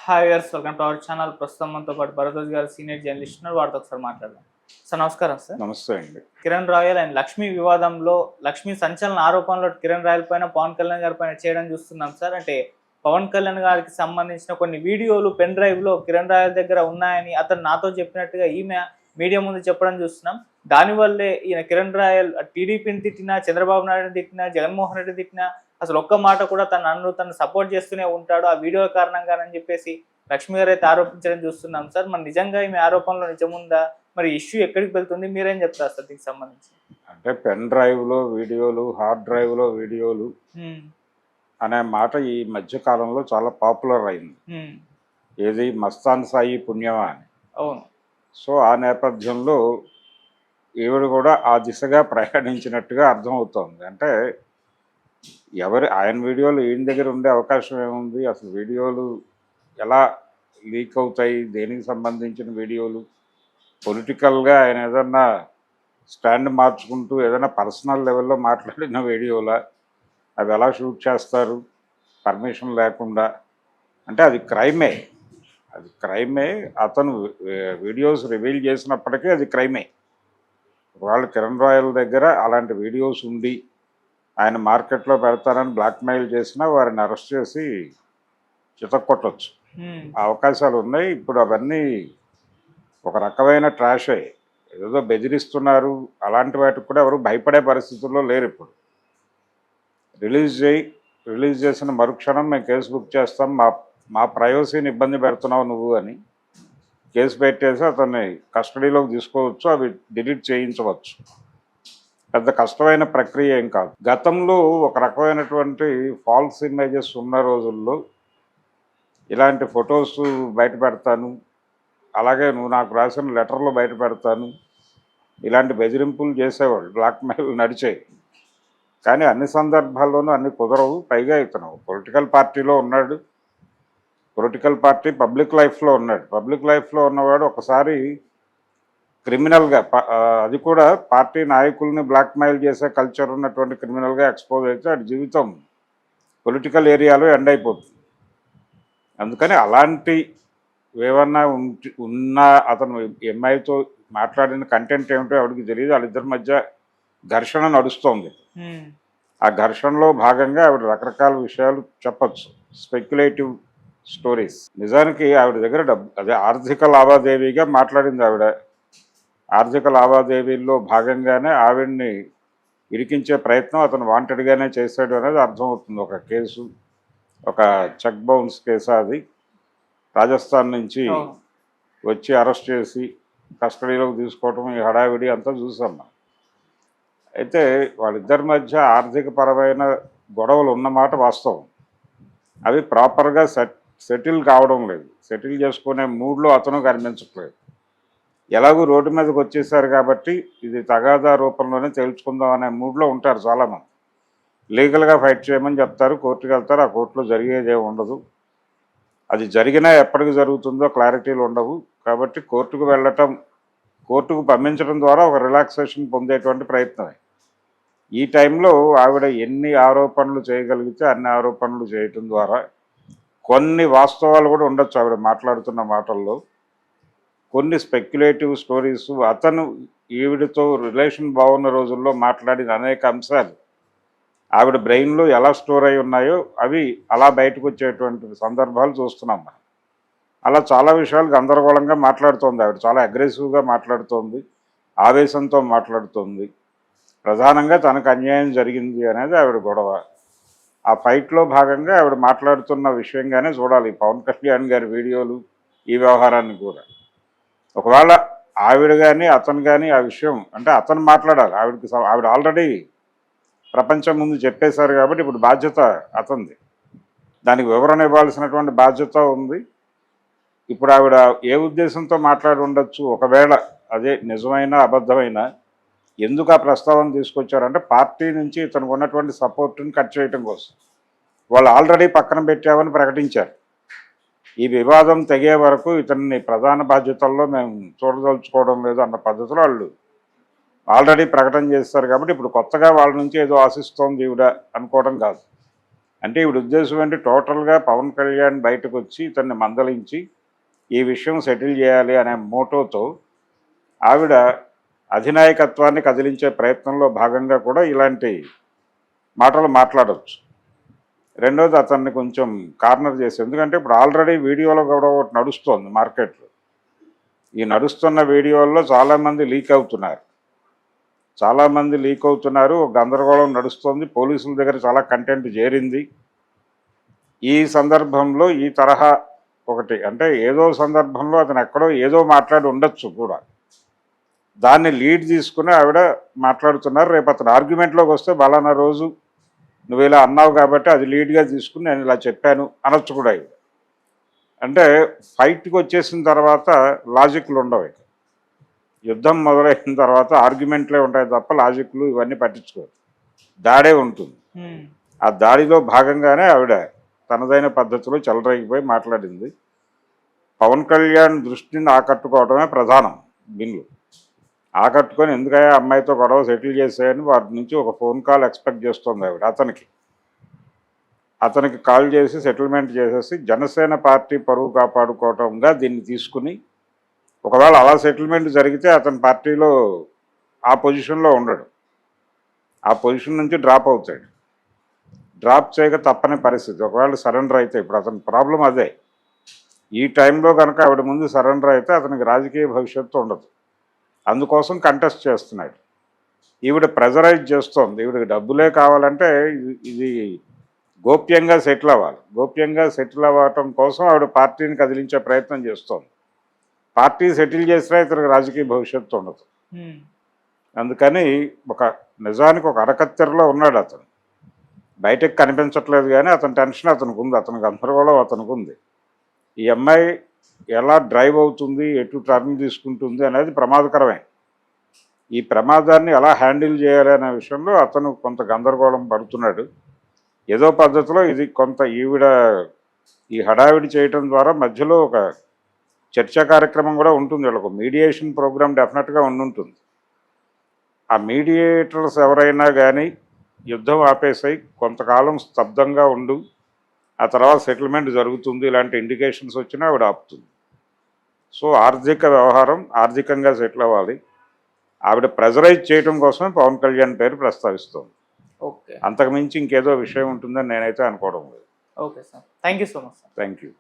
Hi viewers, welcome to our channel. ప్రస్తుతం మనతో పాటు భరద్వాజ్ గారు సీనియర్ జర్నలిస్ట్ ఉన్నారు. వారితో ఒకసారి మాట్లాడదాం. సార్ నమస్కారం. సార్ నమస్తే అండి. కిరణ్ రాయల్ అండ్ లక్ష్మీ వివాదంలో లక్ష్మీ సంచలన ఆరోపణలు కిరణ్ రాయల్ పైన, పవన్ కళ్యాణ్ గారి పైన చేయడం చూస్తున్నాం సార్. అంటే పవన్ కళ్యాణ్ గారికి సంబంధించిన కొన్ని వీడియోలు పెన్ డ్రైవ్ లో కిరణ్ రాయల్ దగ్గర ఉన్నాయని అతను నాతో చెప్పినట్టుగా ఈమె మీడియా ముందు చెప్పడం చూస్తున్నాం. దానివల్లే ఈయన కిరణ్ రాయల్ టీడీపీని తిట్టినా, చంద్రబాబు నాయుడుని తిట్టినా, జగన్మోహన్ రెడ్డి తిట్టినా అసలు ఒక్క మాట కూడా తను సపోర్ట్ చేస్తూనే ఉంటాడు ఆ వీడియో కారణంగానని చెప్పేసి లక్ష్మి గారు అయితే ఆరోపించడం చూస్తున్నాం సార్. మరి నిజంగా ఈమె ఆరోపణలో నిజముందా? మరి ఇష్యూ ఎక్కడికి వెళ్తుంది? మీరేం చెప్తారు సార్ దీనికి సంబంధించి? అంటే పెన్ డ్రైవ్లో వీడియోలు, హార్డ్ డ్రైవ్లో వీడియోలు అనే మాట ఈ మధ్య కాలంలో చాలా పాపులర్ అయింది. ఏది మస్తాన్ సాయి పుణ్యమా అని. అవును. సో ఆ నేపథ్యంలో ఈవిడ కూడా ఆ దిశగా ప్రయాణించినట్టుగా అర్థమవుతోంది. అంటే ఆయన వీడియోలు ఈయన దగ్గర ఉండే అవకాశం ఏముంది? అసలు వీడియోలు ఎలా లీక్ అవుతాయి? దేనికి సంబంధించిన వీడియోలు? పొలిటికల్గా ఆయన ఏదన్నా స్టాండ్ మార్చుకుంటూ ఏదైనా పర్సనల్ లెవెల్లో మాట్లాడిన వీడియోలా? అవి ఎలా షూట్ చేస్తారు పర్మిషన్ లేకుండా? అంటే అది క్రైమే. అతను వీడియోస్ రివీల్ చేసినప్పటికీ అది క్రైమే. వాళ్ళు కిరణ్ రాయల్ దగ్గర అలాంటి వీడియోస్ ఉండి ఆయన మార్కెట్లో పెడతానని బ్లాక్మెయిల్ చేసినా వారిని అరెస్ట్ చేసి చితక్కొట్టచ్చు అవకాశాలు ఉన్నాయి. ఇప్పుడు అవన్నీ ఒక రకమైన ట్రాషే. ఏదో బెదిరిస్తున్నారు, అలాంటి వాటికి కూడా ఎవరు భయపడే పరిస్థితుల్లో లేరు. ఇప్పుడు రిలీజ్ చేసిన మరుక్షణం మేము కేసు బుక్ చేస్తాం, మా ప్రైవసీని ఇబ్బంది పెడుతున్నావు నువ్వు అని కేసు పెట్టేసి అతన్ని కస్టడీలోకి తీసుకోవచ్చు, అవి డిలీట్ చేయించవచ్చు. పెద్ద కష్టమైన ప్రక్రియ ఏం కాదు. గతంలో ఒక రకమైనటువంటి ఫాల్స్ ఇమేజెస్ ఉన్న రోజుల్లో ఇలాంటి ఫొటోస్ బయట పెడతాను, అలాగే నువ్వు నాకు రాసిన లెటర్లు బయట పెడతాను, ఇలాంటి బెదిరింపులు చేసేవాళ్ళు, బ్లాక్మెయిల్ నడిచాయి. కానీ అన్ని సందర్భాల్లోనూ అన్ని కుదరవు. పైగా ఇతను పొలిటికల్ పార్టీలో ఉన్నాడు, పొలిటికల్ పార్టీ పబ్లిక్ లైఫ్లో ఉన్నాడు. పబ్లిక్ లైఫ్లో ఉన్నవాడు ఒకసారి క్రిమినల్గా, అది కూడా పార్టీ నాయకుల్ని బ్లాక్మెయిల్ చేసే కల్చర్ ఉన్నటువంటి క్రిమినల్గా ఎక్స్పోజ్ అయితే వాడి జీవితం పొలిటికల్ ఏరియాలో ఎండ్ అయిపోతుంది. అందుకని అలాంటి ఏమన్నా ఉన్నా అతను ఎంఐతో మాట్లాడిన కంటెంట్ ఏమిటో ఎవరికి తెలియదు. వాళ్ళిద్దరి మధ్య ఘర్షణ నడుస్తోంది. ఆ ఘర్షణలో భాగంగా ఆవిడ రకరకాల విషయాలు చెప్పచ్చు, స్పెక్యులేటివ్ స్టోరీస్. నిజానికి ఆవిడ దగ్గర అదే ఆర్థిక లావాదేవీగా మాట్లాడింది ఆవిడ. ఆర్థిక లావాదేవీల్లో భాగంగానే ఆవిడ్ని ఇరికించే ప్రయత్నం అతను వాంటెడ్గానే చేశాడు అనేది అర్థమవుతుంది. ఒక కేసు, ఒక చెక్ బౌన్స్ కేసు, అది రాజస్థాన్ నుంచి వచ్చి అరెస్ట్ చేసి కస్టడీలోకి తీసుకోవటం, ఈ హడావిడి అంతా చూసాం మనం. అయితే వాళ్ళిద్దరి మధ్య ఆర్థిక పరమైన గొడవలు ఉన్నమాట వాస్తవం. అవి ప్రాపర్గా సెటిల్ కావడం లేదు. సెటిల్ చేసుకునే మూడ్లో అతను కనిపించట్లేదు. ఎలాగూ రోడ్డు మీదకి వచ్చేసారు కాబట్టి ఇది తగాదా రూపంలోనే తేల్చుకుందాం అనే మూడ్లో ఉంటారు చాలామంది. లీగల్గా ఫైట్ చేయమని చెప్తారు, కోర్టుకు వెళ్తారు. ఆ కోర్టులో జరిగేదే ఉండదు. అది జరిగినా ఎప్పటికి జరుగుతుందో క్లారిటీలు ఉండవు. కాబట్టి కోర్టుకు వెళ్ళటం, కోర్టుకు పంపించడం ద్వారా ఒక రిలాక్సేషన్ పొందేటువంటి ప్రయత్నమే. ఈ టైంలో ఆవిడ ఎన్ని ఆరోపణలు చేయగలిగితే అన్ని ఆరోపణలు చేయటం ద్వారా కొన్ని వాస్తవాలు కూడా ఉండొచ్చు ఆవిడ మాట్లాడుతున్న మాటల్లో. కొన్ని స్పెక్యులేటివ్ స్టోరీస్, అతను ఈవిడతో రిలేషన్ బాగున్న రోజుల్లో మాట్లాడిన అనేక అంశాలు ఆవిడ బ్రెయిన్లో ఎలా స్టోర్ అయి ఉన్నాయో అవి అలా బయటకు వచ్చేటువంటి సందర్భాలు చూస్తున్నాం మనం. అలా చాలా విషయాలు గందరగోళంగా మాట్లాడుతోంది ఆవిడ. చాలా అగ్రెసివ్గా మాట్లాడుతోంది, ఆవేశంతో మాట్లాడుతోంది. ప్రధానంగా తనకు అన్యాయం జరిగింది అనేది ఆవిడ గొడవ. ఆ ఫైట్లో భాగంగా ఆవిడ మాట్లాడుతున్న విషయంగానే చూడాలి పవన్ కళ్యాణ్ గారి వీడియోలు, ఈ వ్యవహారాన్ని కూడా. ఒకవేళ ఆవిడ కానీ అతను కానీ ఆ విషయం, అంటే అతను మాట్లాడాలి, ఆవిడ ఆల్రెడీ ప్రపంచం ముందు చెప్పేశారు కాబట్టి ఇప్పుడు బాధ్యత అతనిది. దానికి వివరణ ఇవ్వాల్సినటువంటి బాధ్యత ఉంది. ఇప్పుడు ఆవిడ ఏ ఉద్దేశంతో మాట్లాడి ఉండొచ్చు? ఒకవేళ అదే నిజమైన అబద్ధమైన, ఎందుకు ఆ ప్రస్తావన తీసుకొచ్చారంటే పార్టీ నుంచి ఇతనికి ఉన్నటువంటి సపోర్ట్ని కట్ చేయటం కోసం. వాళ్ళు ఆల్రెడీ పక్కన పెట్టామని ప్రకటించారు. ఈ వివాదం తెగే వరకు ఇతన్ని ప్రధాన బాధ్యతల్లో మేము చూడదలుచుకోవడం లేదు అన్న పద్ధతిలో వాళ్ళు ఆల్రెడీ ప్రకటన చేస్తారు. కాబట్టి ఇప్పుడు కొత్తగా వాళ్ళ నుంచి ఏదో ఆశిస్తోంది ఈవిడ అనుకోవడం కాదు. అంటే ఈవిడ ఉద్దేశం ఏంటి, టోటల్గా పవన్ కళ్యాణ్ బయటకు వచ్చి ఇతన్ని మందలించి ఈ విషయం సెటిల్ చేయాలి అనే మోటోతో ఆవిడ అధినాయకత్వాన్ని కదిలించే ప్రయత్నంలో భాగంగా కూడా ఇలాంటి మాటలు మాట్లాడవచ్చు. రెండోది అతన్ని కొంచెం కార్నర్ చేసి, ఎందుకంటే ఇప్పుడు ఆల్రెడీ వీడియోలో కూడా ఒకటి నడుస్తోంది మార్కెట్లో. ఈ నడుస్తున్న వీడియోల్లో చాలామంది లీక్ అవుతున్నారు. ఒక గందరగోళం నడుస్తోంది. పోలీసుల దగ్గర చాలా కంటెంట్ చేరింది. ఈ సందర్భంలో ఈ తరహా ఒకటి అంటే ఏదో సందర్భంలో అతను ఎక్కడో ఏదో మాట్లాడి ఉండొచ్చు కూడా, దాన్ని లీడ్ తీసుకుని ఆవిడ మాట్లాడుతున్నారు. రేపు అతను ఆర్గ్యుమెంట్లోకి వస్తే బలానా రోజు నువ్వు ఇలా అన్నావు కాబట్టి అది లీడ్గా తీసుకుని నేను ఇలా చెప్పాను అనొచ్చు కూడా. ఇవి అంటే ఫైట్కి వచ్చేసిన తర్వాత లాజిక్లు ఉండవు. యుద్ధం మొదలైన తర్వాత ఆర్గ్యుమెంట్లే ఉంటాయి తప్ప లాజిక్లు ఇవన్నీ పట్టించుకోరు, దాడే ఉంటుంది. ఆ దాడిలో భాగంగానే ఆవిడ తనదైన పద్ధతిలో చెలరేగిపోయి మాట్లాడింది. పవన్ కళ్యాణ్ దృష్టిని ఆకట్టుకోవడమే ప్రధానం బిల్లు. ఆకట్టుకొని ఎందుకయ్యా అమ్మాయితో గొడవ సెటిల్ చేసాయని వారి నుంచి ఒక ఫోన్ కాల్ ఎక్స్పెక్ట్ చేస్తుంది ఆవిడ. అతనికి కాల్ చేసి సెటిల్మెంట్ చేసేసి జనసేన పార్టీ పరువు కాపాడుకోవటంగా దీన్ని తీసుకుని, ఒకవేళ అలా సెటిల్మెంట్ జరిగితే అతని పార్టీలో ఆ పొజిషన్లో ఉండడు, ఆ పొజిషన్ నుంచి డ్రాప్ అవుతాడు. డ్రాప్ చేయక తప్పని పరిస్థితి. ఒకవేళ సరెండర్ అయితే, ఇప్పుడు అతని ప్రాబ్లం అదే, ఈ టైంలో కనుక ఆవిడ ముందు సరెండర్ అయితే అతనికి రాజకీయ భవిష్యత్తు ఉండదు. అందుకోసం కంటెస్ట్ చేస్తున్నాడు. ఈవిడ ప్రెజరైజ్ చేస్తోంది. ఈవిడకి డబ్బులే కావాలంటే ఇది గోప్యంగా సెటిల్ అవ్వాలి. గోప్యంగా సెటిల్ అవ్వటం కోసం ఆవిడ పార్టీని కదిలించే ప్రయత్నం చేస్తోంది. పార్టీ సెటిల్ చేసినా ఇతనికి రాజకీయ భవిష్యత్తు ఉండదు. అందుకని నిజానికి ఒక అరకత్తెరలో ఉన్నాడు అతను. బయటకు కనిపించట్లేదు కానీ అతని టెన్షన్ అతనికి ఉంది, అతని గందరగోళం అతనికి ఉంది. ఈ అమ్మాయి ఎలా డ్రైవ్ అవుతుంది, ఎటు టర్న్ తీసుకుంటుంది అనేది ప్రమాదకరమే. ఈ ప్రమాదాన్ని ఎలా హ్యాండిల్ చేయాలి అనే విషయంలో అతను కొంత గందరగోళం పడుతున్నాడు. ఏదో పద్ధతిలో ఇది కొంత ఈవిడ ఈ హడావిడి చేయటం ద్వారా మధ్యలో ఒక చర్చా కార్యక్రమం కూడా ఉంటుంది. వీళ్ళకు మీడియేషన్ ప్రోగ్రామ్ డెఫినెట్గా ఉండుంటుంది. ఆ మీడియేటర్స్ ఎవరైనా కానీ యుద్ధం ఆపేసాయి, కొంతకాలం స్తబ్దంగా ఉండు, ఆ తర్వాత సెటిల్మెంట్ జరుగుతుంది, ఇలాంటి ఇండికేషన్స్ వచ్చినా ఆవిడ ఆపుతుంది. సో ఆర్థిక వ్యవహారం ఆర్థికంగా సెటిల్ అవ్వాలి. ఆవిడ ప్రెజరైజ్ చేయడం కోసమే పవన్ కళ్యాణ్ పేరు ప్రస్తావిస్తుంది. ఓకే, అంతకుమించి ఇంకేదో విషయం ఉంటుందని నేనైతే అనుకోవడం లేదు. Okay sir, thank you so much sir. Thank you.